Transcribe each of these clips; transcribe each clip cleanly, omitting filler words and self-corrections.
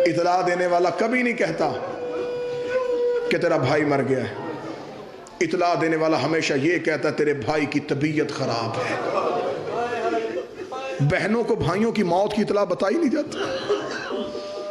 اطلاع دینے والا کبھی نہیں کہتا کہ تیرا بھائی مر گیا ہے، اطلاع دینے والا ہمیشہ یہ کہتا ہے تیرے بھائی کی طبیعت خراب ہے۔ بہنوں کو بھائیوں کی موت کی اطلاع بتائی نہیں جاتی۔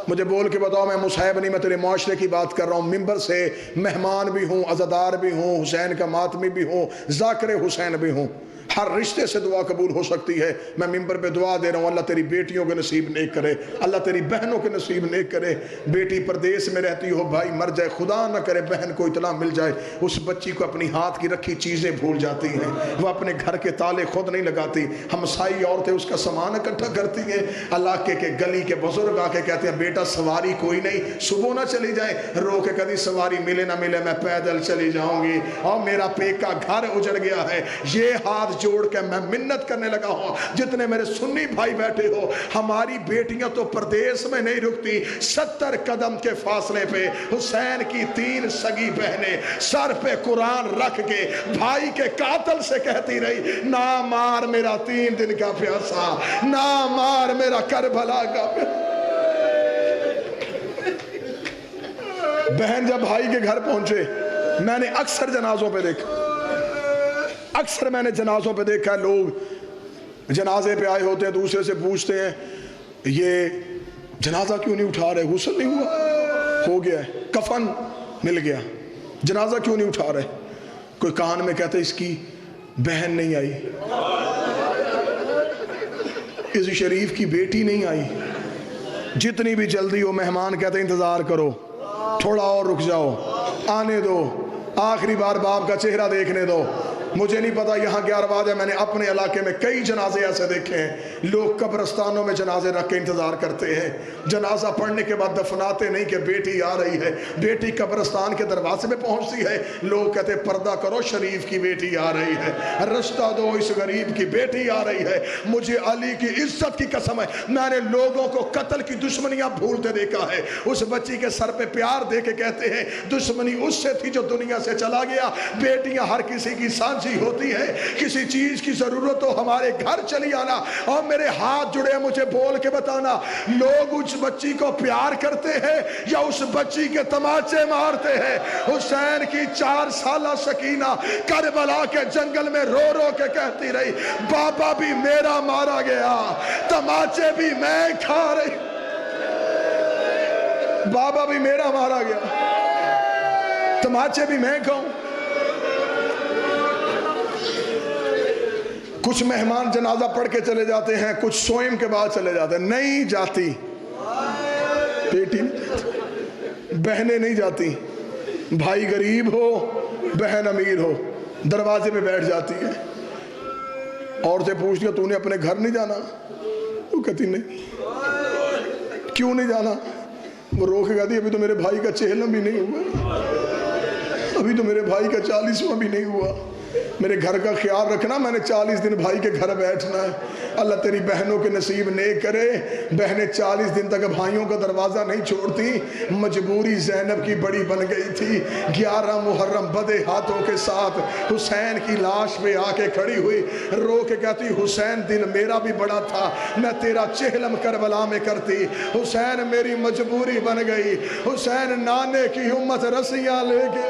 مجھے بول کے بتاؤ، میں مصاحب نہیں، میں تیرے معاشرے کی بات کر رہا ہوں، ممبر سے مہمان بھی ہوں، عزادار بھی ہوں، حسین کا ماتمی بھی ہوں، ذاکر حسین بھی ہوں، ہر رشتے سے دعا قبول ہو سکتی ہے۔ میں ممبر پہ دعا دے رہا ہوں، اللہ تیری بیٹیوں کے نصیب نیک کرے، اللہ تیری بہنوں کے نصیب نیک کرے۔ بیٹی پردیس میں رہتی ہو، بھائی مر جائے، خدا نہ کرے بہن کو اطلاع مل جائے، اس بچی کو اپنی ہاتھ کی رکھی چیزیں بھول جاتی ہیں، وہ اپنے گھر کے تالے خود نہیں لگاتی، ہمسائی عورتیں اس کا سامان اکٹھا کرتی ہیں، علاقے کے گلی کے بزرگ آ کے کہتے ہیں بیٹا سواری کوئی نہیں، صبح نہ چلی جائے، رو کے کدی سواری ملے نہ ملے میں پیدل چلی جاؤں گی، اور میرا پیکا گھر اجڑ گیا ہے۔ یہ ہاتھ جوڑ کے میں منت کرنے لگا ہوں، جتنے میرے سنی بھائی بیٹھے ہو، ہماری بیٹیاں تو پردیس میں نہیں رکتی، 70 قدم کے فاصلے پہ حسین کی 3 سگی بہنیں سر پہ قرآن رکھ کے بھائی کے قاتل سے کہتی رہی، نہ مار میرا 3 دن کا پیاسا، نہ مار میرا کربلا کا پیاسا۔ بہن جب بھائی کے گھر پہنچے، میں نے اکثر جنازوں پہ دیکھا، اکثر میں نے جنازوں پہ دیکھا ہے، لوگ جنازے پہ آئے ہوتے ہیں، دوسرے سے پوچھتے ہیں یہ جنازہ کیوں نہیں اٹھا رہے، غسل نہیں ہوا، ہو گیا ہے، کفن مل گیا، جنازہ کیوں نہیں اٹھا رہے؟ کوئی کان میں کہتے اس کی بہن نہیں آئی، اس شریف کی بیٹی نہیں آئی، جتنی بھی جلدی ہو مہمان کہتے انتظار کرو، تھوڑا اور رک جاؤ، آنے دو، آخری بار باپ کا چہرہ دیکھنے دو۔ مجھے نہیں پتا یہاں کیا رواج ہے، میں نے اپنے علاقے میں کئی جنازے ایسے دیکھے ہیں، لوگ قبرستانوں میں جنازے رکھ کے انتظار کرتے ہیں، جنازہ پڑھنے کے بعد دفناتے نہیں کہ بیٹی آ رہی ہے، بیٹی قبرستان کے دروازے میں پہنچتی ہے، لوگ کہتے پردہ کرو شریف کی بیٹی آ رہی ہے، رشتہ دو اس غریب کی بیٹی آ رہی ہے۔ مجھے علی کی عزت کی قسم ہے، میں نے لوگوں کو قتل کی دشمنیاں بھولتے دیکھا ہے، اس بچی کے سر پہ پیار دے کے کہتے ہیں دشمنی اس سے تھی جو دنیا سے چلا گیا۔ بیٹیاں ہر کسی کی سانجھی ہوتی ہے، کسی چیز کی ضرورت ہو ہمارے گھر چلی آنا، اور میرے ہاتھ جڑے مجھے بول کے بتانا لوگ اس بچی کو پیار کرتے ہیں یا اس بچی کے تماچے مارتے ہیں۔ حسین کی 4 سالہ سکینہ کربلا کے جنگل میں رو رو کے کہتی رہی بابا بھی میرا مارا گیا، تماچے بھی میں کھا رہی، بابا بھی میرا مارا گیا، تماچے بھی میں کھاؤں۔ کچھ مہمان جنازہ پڑھ کے چلے جاتے ہیں، کچھ سوئم کے بعد چلے جاتے ہیں، نہیں جاتی بیٹی، بہنیں نہیں جاتی، بھائی غریب ہو بہن امیر ہو دروازے پہ بیٹھ جاتی ہے، عورتیں پوچھتی ہیں تو نے اپنے گھر نہیں جانا؟ وہ کہتی نہیں۔ کیوں نہیں جانا؟ وہ رو کے کہتی ابھی تو میرے بھائی کا چہلم بھی نہیں ہوا، ابھی تو میرے بھائی کا 40واں بھی نہیں ہوا، میرے گھر کا خیال رکھنا، میں نے 40 دن بھائی کے گھر بیٹھنا ہے۔ اللہ تیری بہنوں کے نصیب نیک کرے، بہنیں 40 دن تک بھائیوں کا دروازہ نہیں چھوڑتی، مجبوری زینب کی بڑی بن گئی تھی۔ 11 محرم بدے ہاتھوں کے ساتھ حسین کی لاش پہ آ کے کھڑی ہوئی، رو کے کہتی حسین دل میرا بھی بڑا تھا، میں تیرا چہلم کربلا میں کرتی، حسین میری مجبوری بن گئی، حسین نانے کی امت رسیاں لے کے،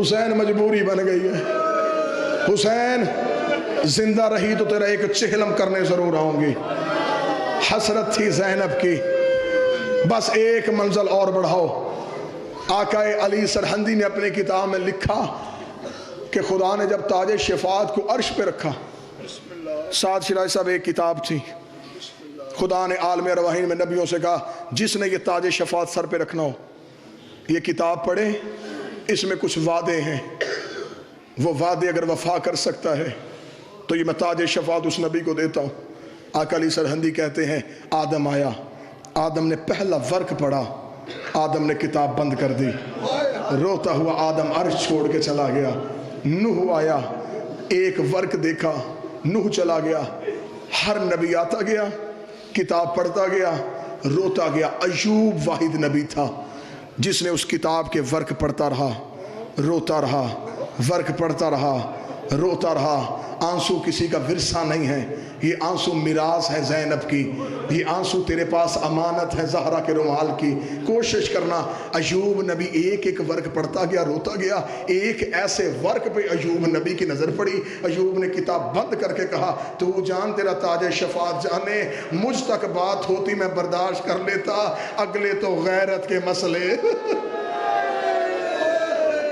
حسین مجبوری بن گئی ہے، حسین زندہ رہی تو تیرا ایک چہلم کرنے ضرور آؤں گی۔ حسرت تھی زینب کی، بس ایک منزل اور بڑھاؤ۔ آقا علی سرہندی نے اپنے کتاب میں لکھا کہ خدا نے جب تاج شفاعت کو عرش پہ رکھا، سعد شیرازی صاحب ایک کتاب تھی، خدا نے عالم ارواحین میں نبیوں سے کہا جس نے یہ تاج شفاعت سر پہ رکھنا ہو یہ کتاب پڑھے، اس میں کچھ وعدے ہیں، وہ وعدے اگر وفا کر سکتا ہے تو یہ میں تاج شفاعت اس نبی کو دیتا ہوں۔ آقا علی سرہندی کہتے ہیں آدم آیا، آدم نے پہلا ورق پڑھا، آدم نے کتاب بند کر دی، روتا ہوا آدم عرش چھوڑ کے چلا گیا۔ نوح آیا، ایک ورق دیکھا، نوح چلا گیا، ہر نبی آتا گیا، کتاب پڑھتا گیا، روتا گیا۔ ایوب واحد نبی تھا جس نے اس کتاب کے ورق پڑھتا رہا، روتا رہا، ورق پڑھتا رہا، روتا رہا۔ آنسو کسی کا ورثہ نہیں ہے، یہ آنسو میراث ہے زینب کی، یہ آنسو تیرے پاس امانت ہے زہرا کے رومال کی۔ کوشش کرنا۔ ایوب نبی ایک ایک ورق پڑھتا گیا، روتا گیا، ایک ایسے ورق پہ ایوب نبی کی نظر پڑی، ایوب نے کتاب بند کر کے کہا تو جان تیرا تاج شفاعت جانے، مجھ تک بات ہوتی میں برداشت کر لیتا، اگلے تو غیرت کے مسئلے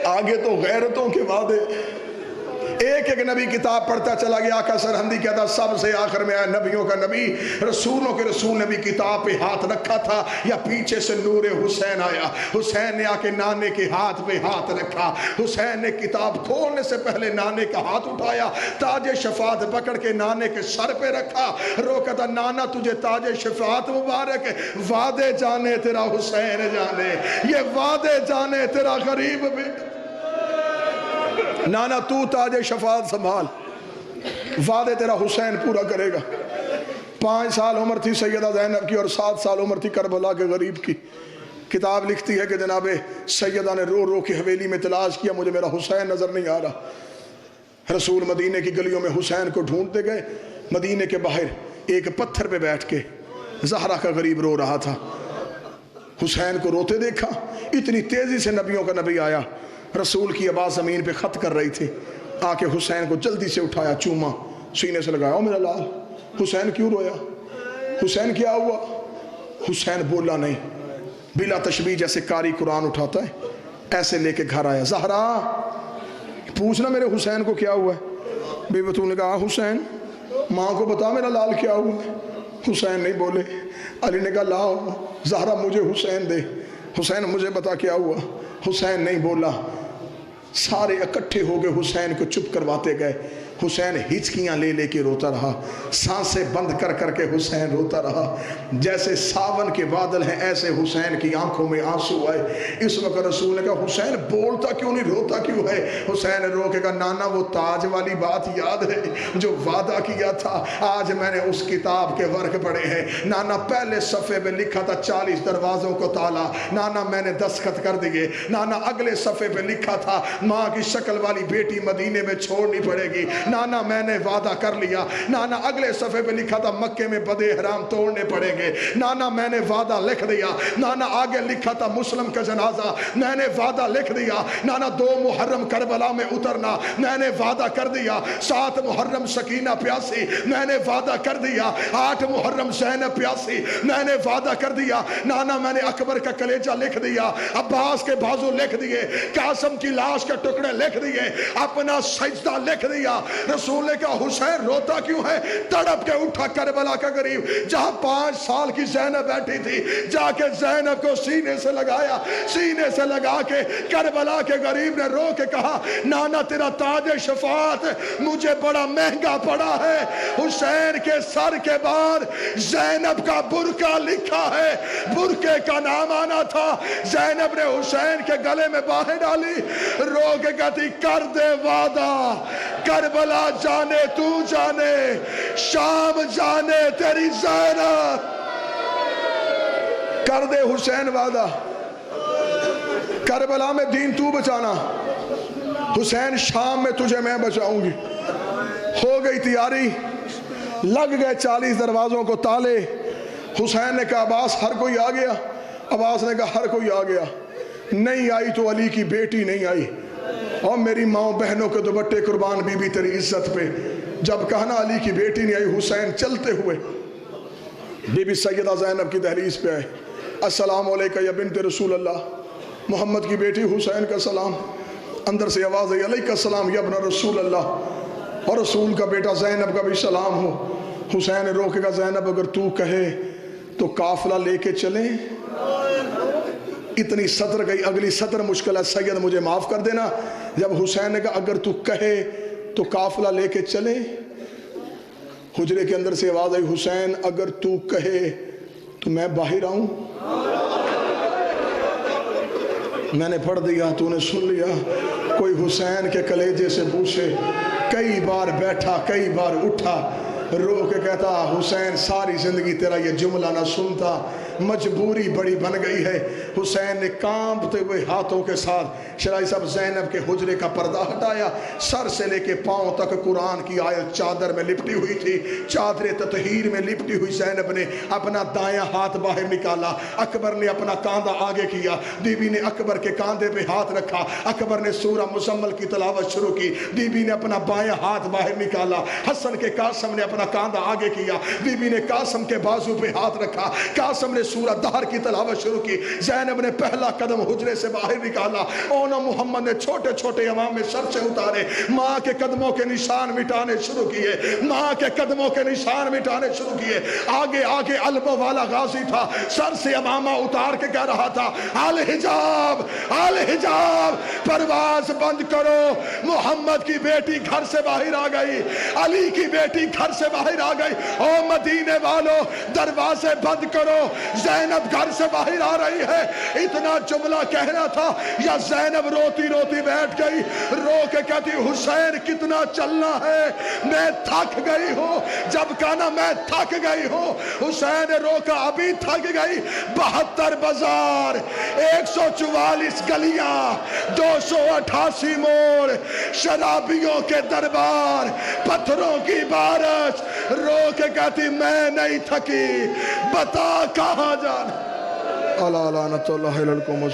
آگے تو غیرتوں کے وعدے۔ ایک ایک نبی کتاب پڑھتا چلا گیا۔ آقا سرہندی کہتا سب سے آخر میں آیا نبیوں کا نبی، رسولوں کے رسول نبی کتاب پہ ہاتھ رکھا تھا یا پیچھے سے نور حسین آیا، حسین نے آ کے نانے کے ہاتھ پہ ہاتھ رکھا، حسین نے کتاب کھولنے سے پہلے نانے کا ہاتھ اٹھایا، تاج شفاعت پکڑ کے نانے کے سر پہ رکھا، رو کہتا نانا تجھے تاج شفاعت مبارک، وعدے جانے تیرا حسین جانے، یہ وعدے جانے تیرا غریب بیٹا۔ نانا تو تاج شفاعت سنبھال، وعدے تیرا حسین پورا کرے گا۔ 5 سال عمر تھی سیدہ زینب کی اور 7 سال عمر تھی کربلا کے غریب کی۔ کتاب لکھتی ہے کہ جناب سیدہ نے رو رو کے حویلی میں تلاش کیا، مجھے میرا حسین نظر نہیں آ رہا۔ رسول مدینے کی گلیوں میں حسین کو ڈھونڈتے گئے، مدینے کے باہر ایک پتھر پہ بیٹھ کے زہرا کا غریب رو رہا تھا۔ حسین کو روتے دیکھا، اتنی تیزی سے نبیوں کا نبی آیا، رسول کی آواز زمین پہ خط کر رہی تھی، آ کے حسین کو جلدی سے اٹھایا، چوما، سینے سے لگایا، او میرا لال حسین کیوں رویا، حسین کیا ہوا؟ حسین بولا نہیں، بلا تشبیہ جیسے قاری قرآن اٹھاتا ہے ایسے لے کے گھر آیا۔ زہرا پوچھنا میرے حسین کو کیا ہوا ہے؟ بی بتول نے کہا حسین ماں کو بتا میرا لال کیا ہوا ہے۔ حسین نہیں بولے۔ علی نے کہا لاؤ زہرا مجھے حسین دے، حسین مجھے بتا کیا ہوا۔ حسین نہیں بولا، سارے اکٹھے ہو گئے حسین کو چپ کرواتے گئے۔ حسین ہچکیاں لے لے کے روتا رہا، سانسیں بند کر کر کے حسین روتا رہا۔ جیسے ساون کے بادل ہیں ایسے حسین کی آنکھوں میں آنسو آئے۔ اس وقت رسول نے کہا حسین بولتا کیوں نہیں، روتا کیوں ہے؟ حسین رو کے کہا نانا وہ تاج والی بات یاد ہے جو وعدہ کیا تھا، آج میں نے اس کتاب کے ورق پڑھے ہیں۔ نانا پہلے صفحے پہ لکھا تھا 40 دروازوں کو تالا، نانا میں نے دستخط کر دیے۔ نانا اگلے صفحے پہ لکھا تھا ماں کی شکل والی بیٹی مدینے میں چھوڑنی پڑے گی، نانا میں نے وعدہ کر لیا۔ نانا اگلے صفحے پہ لکھا تھا مکے میں بدے حرام توڑنے پڑیں گے، نانا میں نے وعدہ لکھ دیا۔ نانا آگے لکھا تھا مسلم کا جنازہ، میں نے وعدہ لکھ دیا۔ نانا 2 محرم کربلا میں اترنا، میں نے وعدہ کر دیا۔ 7 محرم سکینہ پیاسی، میں نے وعدہ کر دیا۔ 8 محرم زینب پیاسی، میں نے وعدہ کر دیا۔ نانا میں نے اکبر کا کلیجہ لکھ دیا، عباس کے بازو لکھ دیے، قاسم کی لاش کے ٹکڑے لکھ دیے، اپنا سجدہ لکھ دیا۔ رسول نے کہا حسین روتا کیوں ہے؟ تڑپ کے اٹھا کربلا کا غریب، جہاں 5 سال کی زینب بیٹھی تھی، جا کے زینب کو سینے سے لگایا، سینے سے لگا کے کربلا کے غریب نے رو کے کہا نانا تیرا تاج شفاعت مجھے بڑا مہنگا پڑا ہے۔ حسین کے سر کے بعد زینب کا برقع لکھا ہے، برقعے کا نام آنا تھا۔ زینب نے حسین کے گلے میں باہیں ڈالی، رو کے کہتی کر دے وعدہ، کربلا جانے تو جانے، شام جانے تیری زینب، کر دے حسین وعدہ، کربلا میں دین تو بچانا، حسین شام میں تجھے میں بچاؤں گی۔ ہو گئی تیاری، لگ گئے 40 دروازوں کو تالے۔ حسین نے کہا عباس ہر کوئی آ گیا؟ عباس نے کہا ہر کوئی آ گیا۔ نہیں آئی تو علی کی بیٹی نہیں آئی، اور میری ماں بہنوں کے دوپٹے قربان بی بی تیری عزت پہ۔ جب کہنا علی کی بیٹی نہیں آئی، حسین چلتے ہوئے بی بی سیدہ زینب کی دہلیز پہ آئے، السلام علیکہ یا بنت رسول اللہ، محمد کی بیٹی حسین کا سلام۔ اندر سے آواز آئی علیکہ السلام یا ابن رسول اللہ، اور رسول کا بیٹا زینب کا بھی سلام ہو۔ حسین نے رو کے کہا زینب اگر تو کہے تو قافلہ لے کے چلیں۔ اتنی سطر گئی، اگلی سطر مشکل ہے، سید مجھے معاف کر دینا۔ جب حسین نے کہا اگر تو کہے تو قافلہ لے کے چلے، حجرے کے اندر سے آواز آئی حسین اگر تو کہے تو میں باہر آؤں۔ میں نے پڑھ دیا، تو نے سن لیا۔ کوئی حسین کے کلیجے سے پوچھے، کئی بار بیٹھا کئی بار اٹھا، رو کے کہتا حسین ساری زندگی تیرا یہ جملہ نہ سنتا، مجبوری بڑی بن گئی ہے۔ حسین نے کانپتے ہوئے ہاتھوں کے ساتھ شرائع صاحب زینب کے حجرے کا پردہ ہٹایا، سر سے لے کے پاؤں تک قرآن کی آیت چادر میں لپٹی ہوئی تھی، چادر تطہیر میں لپٹی ہوئی زینب نے اپنا دایاں ہاتھ باہر نکالا، اکبر نے اپنا کاندھا آگے کیا، بی بی نے اکبر کے کاندھے پہ ہاتھ رکھا، اکبر نے سورہ مزمل کی تلاوت شروع کی، بی بی نے اپنا بایاں ہاتھ باہر نکالا، حسن کے قاسم نے اپنا کاندھا آگے کیا، بی بی نے قاسم کے بازو پہ ہاتھ رکھا، قاسم نے سورہ دہر کی تلاوت شروع کی، زینب نے پہلا قدم حجرے سے باہر نکالا، اونا محمد نے چھوٹے چھوٹے امام میں سر سے اتارے، ماں کے قدموں کے نشان مٹانے شروع کیے، ماں کے قدموں کے نشان مٹانے شروع کیے۔ آگے آگے علموں والا غازی تھا، سر سے امامہ اتار کے کہہ رہا تھا الحجاب الحجاب، پرواز بند کرو، محمد کی بیٹی گھر سے باہر آ گئی، علی کی بیٹی گھر سے باہر آ گئی، او مدینے والو دروازے بند کرو، زینب گھر سے باہر آ رہی ہے۔ اتنا جملہ کہنا تھا یا زینب روتی روتی بیٹھ گئی، رو کے کہتی حسین کتنا چلنا ہے، میں تھک گئی ہوں۔ جب کہنا میں تھک گئی ہوں، حسین رو کا ابھی تھک گئی، 72 بازار، 144 گلیاں، 288 موڑ، شرابیوں کے دربار، پتھروں کی بارش، رو کے کہتی میں نہیں تھکی، بتا کہاں جانا۔ اللہ لعنت اللہ علیکم۔